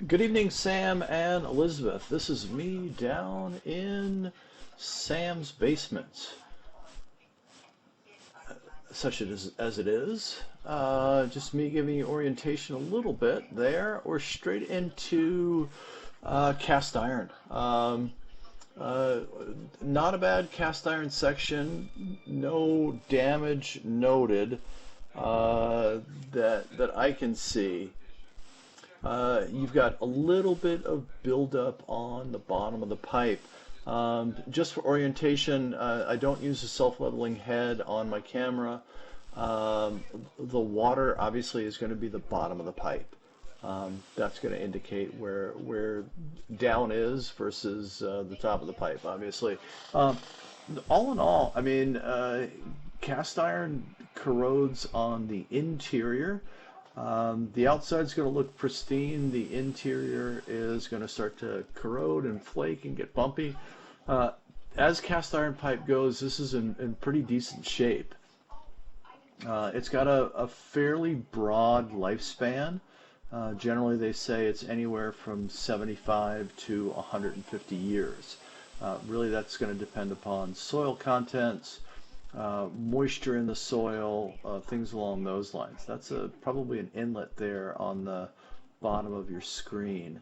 Good evening, Sam and Elizabeth. This is me down in Sam's basement, such as it is. Just me giving you orientation a little bit there. We're straight into cast iron. Uh, Not a bad cast iron section. No damage noted that I can see. You've got a little bit of buildup on the bottom of the pipe. Just for orientation, I don't use a self-leveling head on my camera. The water obviously is going to be the bottom of the pipe. That's going to indicate where down is versus the top of the pipe, obviously. Um, all in all, I mean, cast iron corrodes on the interior. The outside's going to look pristine. The interior is going to start to corrode and flake and get bumpy. Uh, as cast iron pipe goes, this is in pretty decent shape. It's got a fairly broad lifespan. Generally, they say it's anywhere from 75 to 150 years. Really, that's going to depend upon soil contents, moisture in the soil, things along those lines. That's probably an inlet there on the bottom of your screen.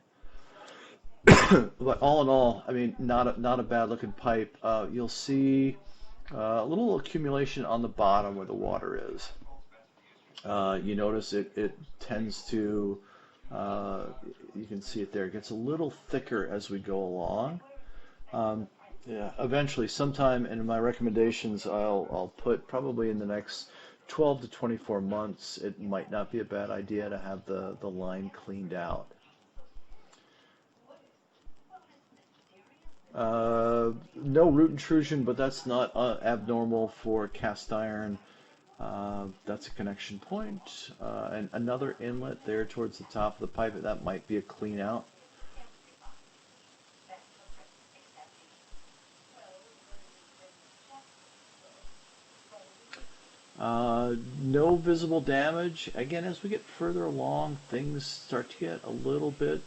But all in all, I mean, not a bad looking pipe. You'll see a little accumulation on the bottom where the water is. You notice it tends to, uh, you can see it there, it gets a little thicker as we go along. Um, yeah, eventually, sometime in my recommendations, I'll put probably in the next 12 to 24 months, it might not be a bad idea to have the line cleaned out. No root intrusion, but that's not abnormal for cast iron. That's a connection point. And another inlet there towards the top of the pipe. That might be a clean out. No visible damage. Again, as we get further along, things start to get a little bit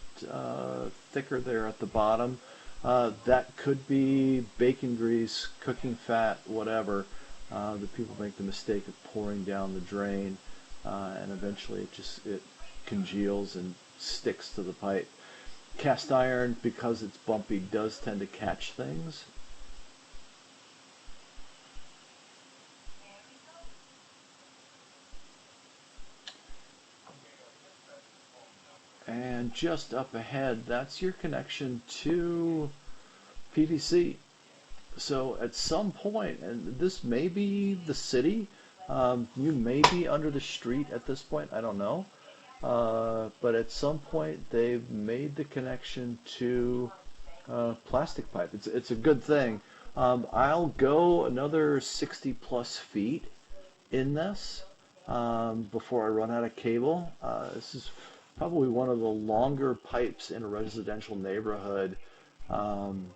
thicker there at the bottom. That could be bacon grease, cooking fat, whatever. The people make the mistake of pouring down the drain, and eventually it congeals and sticks to the pipe. Cast iron, because it's bumpy, does tend to catch things. And just up ahead, that's your connection to PVC. So at some point, and this may be the city, you may be under the street at this point, I don't know. But at some point, they've made the connection to plastic pipe. It's a good thing. I'll go another 60 plus feet in this before I run out of cable. This is probably one of the longer pipes in a residential neighborhood um,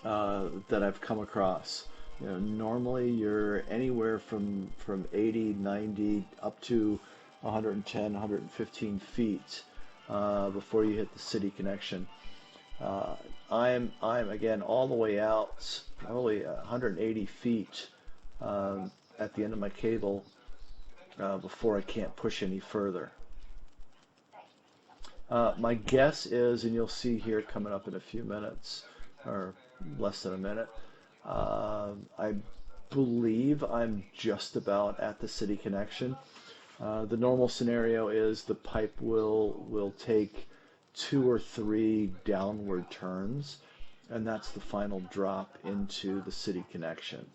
that I've come across. You know, normally you're anywhere from 80, 90 up to 110, 115 feet before you hit the city connection. Uh, I'm again all the way out, probably 180 feet at the end of my cable before I can't push any further. My guess is, and you'll see here coming up in a few minutes, or less than a minute, I believe I'm just about at the city connection. The normal scenario is the pipe will take two or three downward turns, and that's the final drop into the city connection.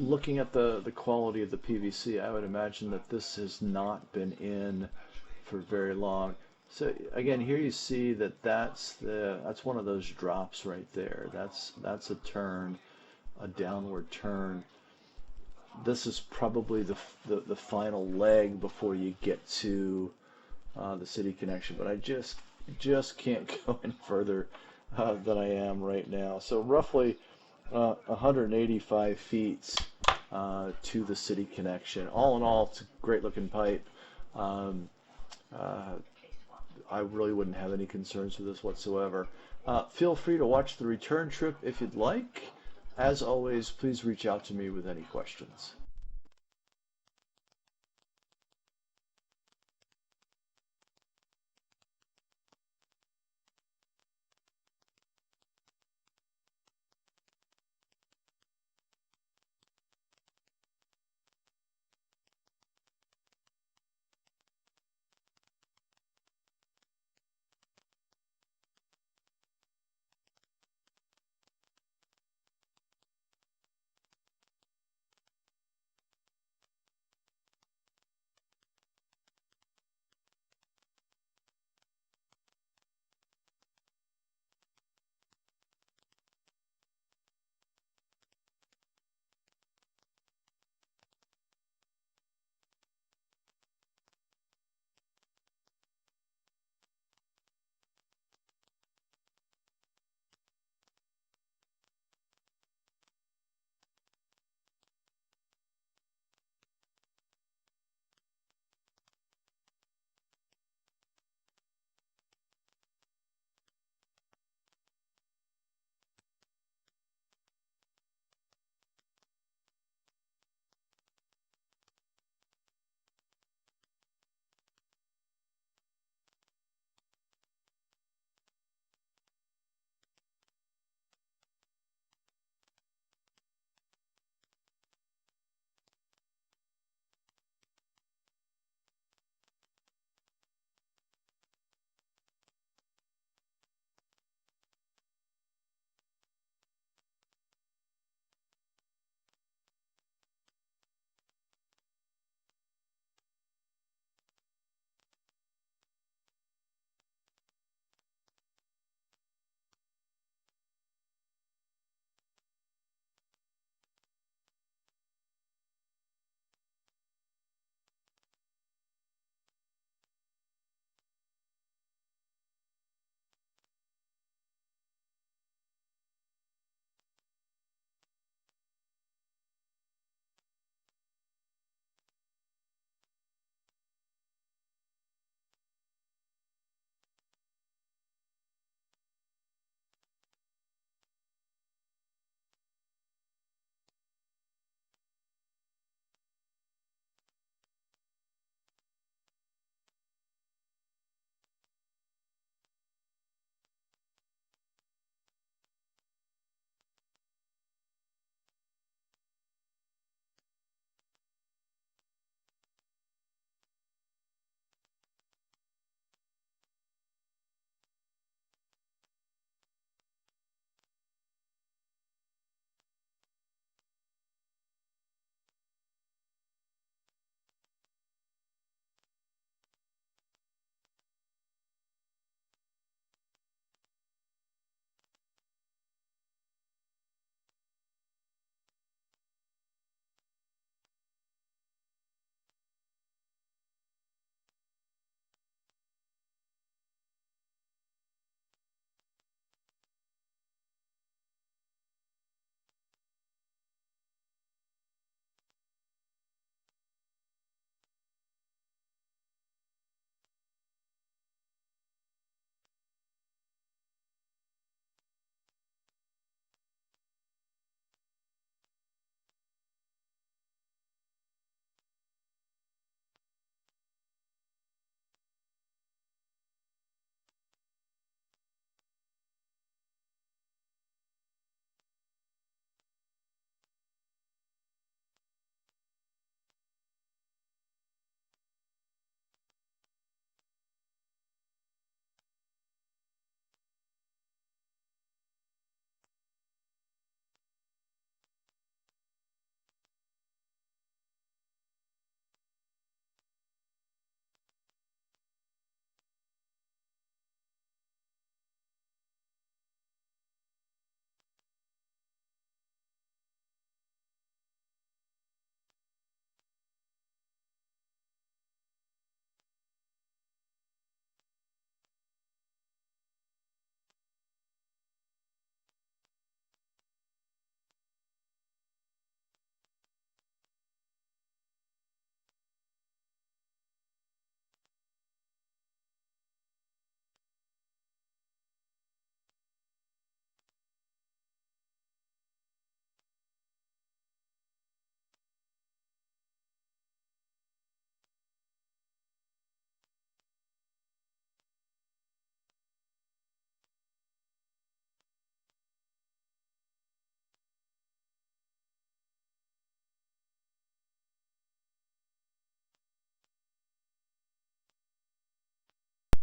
Looking at the quality of the PVC, I would imagine that this has not been in for very long. So again, here you see that that's one of those drops right there. That's a turn, a downward turn. this is probably the final leg before you get to the city connection, but I just can't go any further than I am right now. So roughly 185 feet to the city connection. All in all, it's a great looking pipe. Um, I really wouldn't have any concerns with this whatsoever. Feel free to watch the return trip if you'd like. As always, please reach out to me with any questions.